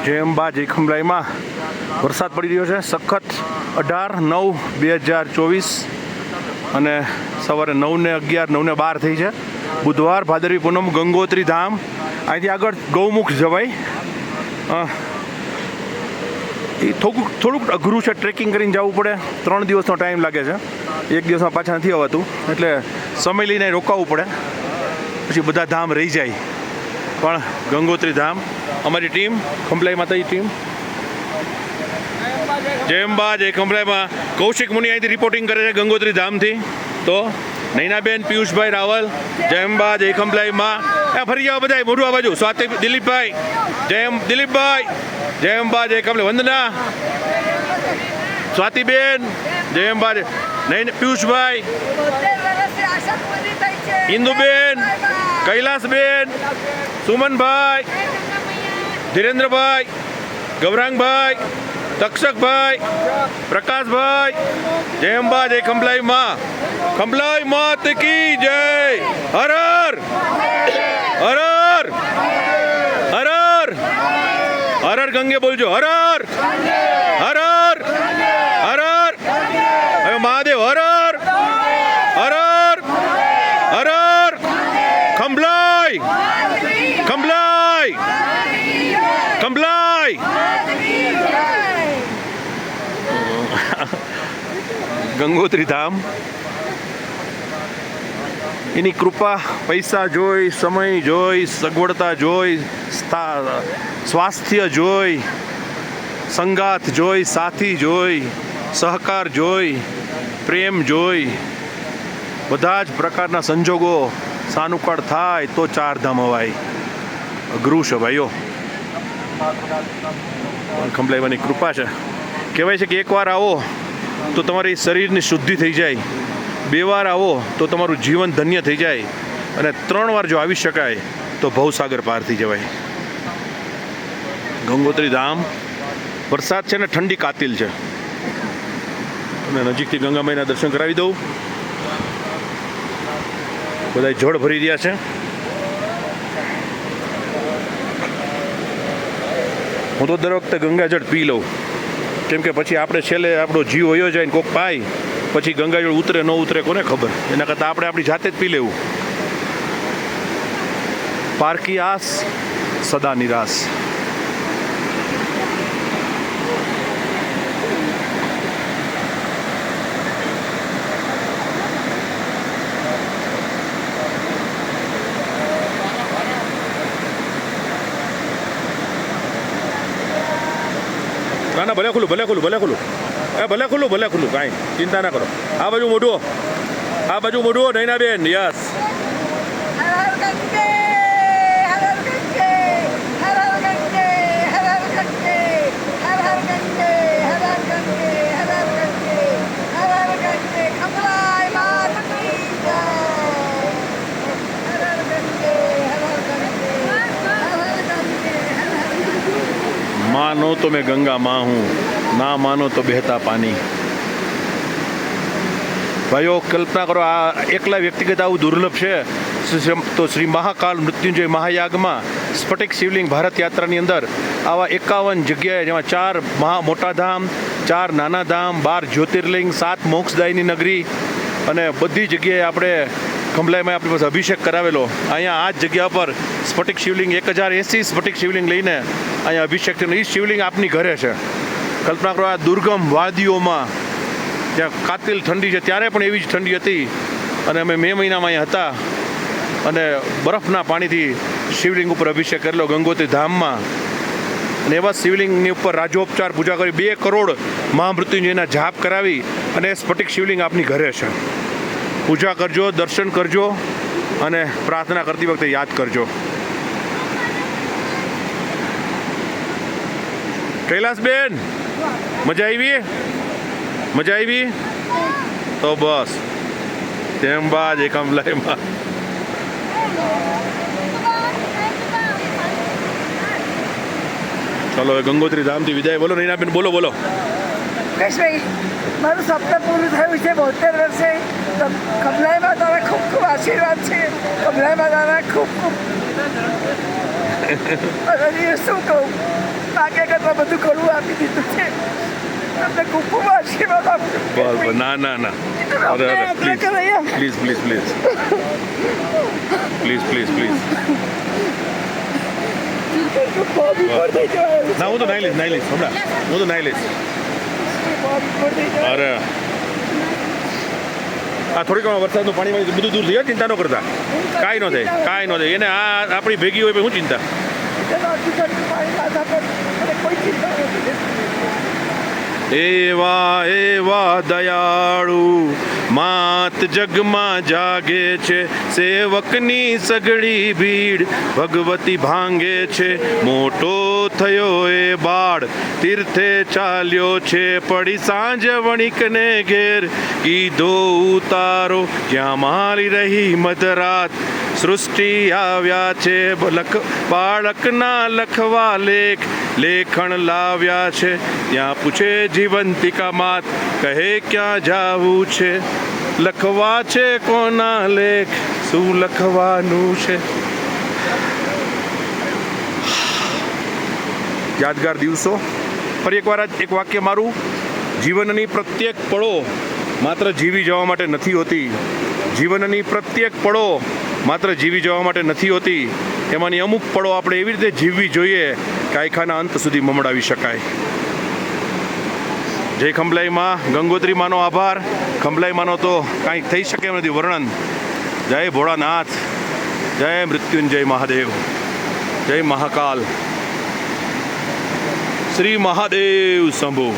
જય અંબા જય ખંભલાઈમાં વરસાદ પડી રહ્યો છે સખત 18/9/2024 અને સવારે 9:11 9:12 થઈ છે. બુધવાર ભાદરવી પૂનમ ગંગોત્રી ધામ. અહીંથી આગળ ગૌમુખ જવાય. એ થોડુંક અઘરું છે, ટ્રેકિંગ કરીને જવું પડે. 3 દિવસનો ટાઈમ લાગે છે, એક દિવસમાં પાછા નથી આવતું, એટલે સમય લઈને રોકાવવું પડે, પછી બધા ધામ રહી જાય. પણ ગંગોત્રી ધામ અમારી ટીમ ખંભલાઈ માતાજી ટીમ જય અંબા જય ખંભલાઈમાં કૌશિક મુનિ અહીંથી રિપોર્ટિંગ કરે છે ગંગોત્રી ધામથી. તો નૈનાબેન, પિયુષભાઈ રાવલ, જય અંબા જય ખંભલાઈમાં. ફરી જાઓ બધા મોઢું આ બાજુ. સ્વાતિ દિલીપભાઈ, દિલીપભાઈ, જય અંબા જય ખંભલાઈ. વંદના, સ્વાતિબેન, જય અંબા નહીં, પિયુષભાઈ, ઇન્દુબેન, કૈલાસબેન, સુમનભાઈ, ધીરેન્દ્રભાઈ, ગૌરાંગભાઈ, તક્ષકભાઈ, પ્રકાશભાઈ, જય અંબા જય ખંભલાઈ માં. ખંભલાઈ માત કી જય. હર હર હર હર હર હર હર હર ગંગે બોલજો. હર હર હર હર હર હર. હવે મહાદેવ. હર હર હર હર હર હર. ખંભલાઈ ખંભલાઈ ખંભલાઈ. ગંગોત્રી ધામ, એની કૃપા, પૈસા જોઈ, સમય જોઈ, સગવડતા જોઈ, સ્વાસ્થ્ય જોઈ, સંગાથ જોઈ, સાથી જોઈ, સહકાર જોઈ, પ્રેમ જોઈ, બધા જ પ્રકારના સંજોગો સાનુકૂળ થાય તો 4 ધામ અવાય. અઘરું છે ભાઈઓ, ખંભલાઈવાની કૃપા છે. કહેવાય છે કે એકવાર આવો તો તમારી શરીરની શુદ્ધિ થઈ જાય, 2 વાર આવો તો તમારું જીવન ધન્ય થઈ જાય, અને 3 વાર જો આવી શકાય તો ભવસાગર પાર થઈ જવાય. ગંગોત્રી ધામ. વરસાદ છે ને ઠંડી કાતિલ છે. અને નજીકથી ગંગામાઈના દર્શન કરાવી દઉં. બધા જળ ભરી રહ્યા છે. હું તો દર વખતે ગંગાજળ પી લઉં, કેમ કે પછી આપણે છેલ્લે આપણો જીવ વયો જાય ને કોક પાય, પછી ગંગાજળ ઉતરે ન ઉતરે કોને ખબર. એના કરતાં આપણે આપણી જાતે જ પી લેવું. પારકી આસ સદા નિરાશ. ના ના, ભલે ખુલ્લું, ભલે ખુલ્લું, ભલે ખુલ્લું, ભલે ખુલ્લું, ભલે ખુલ્લું, કાંઈ ચિંતા ના કરો. આ બાજુ મોઢું, આ બાજુ મોઢું. નૈનાબેન, યસ. मानो तो मैं गंगा माँ हूँ, ना मानो तो बहता पानी. भाइयों, कल्पना करो आ एकला व्यक्तिगत आવું દુર્લભ છે તો શ્રી મહાકાલ મૃત્યુંજય મહાયાગમાં સ્ફટિક શિવલિંગ ભારત યાત્રાની અંદર આવા 51 જગ્યાએ, જેમાં 4 મોટા ધામ, 4 નાના ધામ, 12 જ્યોતિર્લિંગ, 7 મોક્ષદાયની નગરી, અને બધી જગ્યાએ આપણે ખંભલાઈમાં આપણી પાસે અભિષેક કરાવેલો. અહીંયા આ જ જગ્યા પર સ્ફટિક શિવલિંગ 1080 સ્ફટિક શિવલિંગ લઈને અહીંયા અભિષેક થયો. એ શિવલિંગ આપની ઘરે છે. કલ્પના કરો, આ દુર્ગમ વાદીઓમાં જ્યાં કાતિલ ઠંડી છે, ત્યારે પણ એવી જ ઠંડી હતી, અને અમે મે મહિનામાં અહીંયા હતા, અને બરફના પાણીથી શિવલિંગ ઉપર અભિષેક કરેલો ગંગોત્રી ધામમાં. અને એવા શિવલિંગની ઉપર રાજોપચાર પૂજા કરી, 2 કરોડ મહામૃત્યુંજયના જાપ કરાવી, અને સ્ફટિક શિવલિંગ આપની ઘરે છે. પૂજા કરજો, દર્શન કરજો, અને પ્રાર્થના કરતી વખતે યાદ કરજો. કૈલાસબેન, મજા આવી? મજા આવી? તો બસ, જય અંબા જય ખંભલાઈમાં. ચલો, હવે ગંગોત્રી ધામથી વિદાય બોલો. નૈનાબેન, બોલો બોલો. મારું સપનું પૂરું થયું છે 72 વર્ષે. ખંભલાઈમાં તારા ખૂબ ખૂબ આશીર્વાદ છે. ખંભલાઈમાં તારા ખૂબ ખૂબ અને એ શું કહું માગે કરતાં બધું ઘણું આપી દીધું છે તમને ખૂબ ખૂબ આશીર્વાદ આપજો બરાબર ના ના ના અરે અરે please please please please please please please ભાભી પર થઈ જવાય ના હું તો નાઈ લઈશ હમણાં હું તો નાઈ લઈશ ભાભી પર થઈ જવાય અરે આ થોડીક વાર વરસાદનું પાણી બધું દૂર થઈ જાય ચિંતા ન કરતા કાંઈ ન થાય એને આ આપણી ભેગી હોય શું ચિંતા મારી માથા પર મને કોઈ ચિંતા નથી એવા એવા દયાળુ માત જગમાં જાગે છે સેવકની સગળી ભીડ ભગવતી ભાંગે છે મોટો થયો એ બાળ તીર્થે ચાલ્યો છે પડી સાંજ વણિકને ઘેર કીધો ઉતારો જ્યાં મારી રહી મધરાત સૃષ્ટિ આવ્યા છે બાળકના લખવા લેખણ લાવ્યા છે ત્યાં પૂછે જીવંતિકા માત કહે ક્યાં જાવું છે લખવા છે કોના લેખ શું લખવાનું છે યાદગાર દિવસો ફરી એકવાર એક વાક્ય મારું જીવનની પ્રત્યેક પળો માત્ર જીવી જવા માટે નથી હોતી જીવનની પ્રત્યેક પળો માત્ર જીવી જવા માટે નથી હોતી એમાંની અમુક પળો આપણે એવી રીતે જીવવી જોઈએ કે આયખાના અંત સુધી મમડાવી શકાય જય ખંભલાઈ માં ગંગોત્રી માનો આભાર ખંભલાઈ માનો તો કાંઈ થઈ શકે એમ નથી વર્ણન જય ભોળાનાથ જય મૃત્યુંજય મહાદેવ જય મહાકાલ શ્રી મહાદેવ શંભુ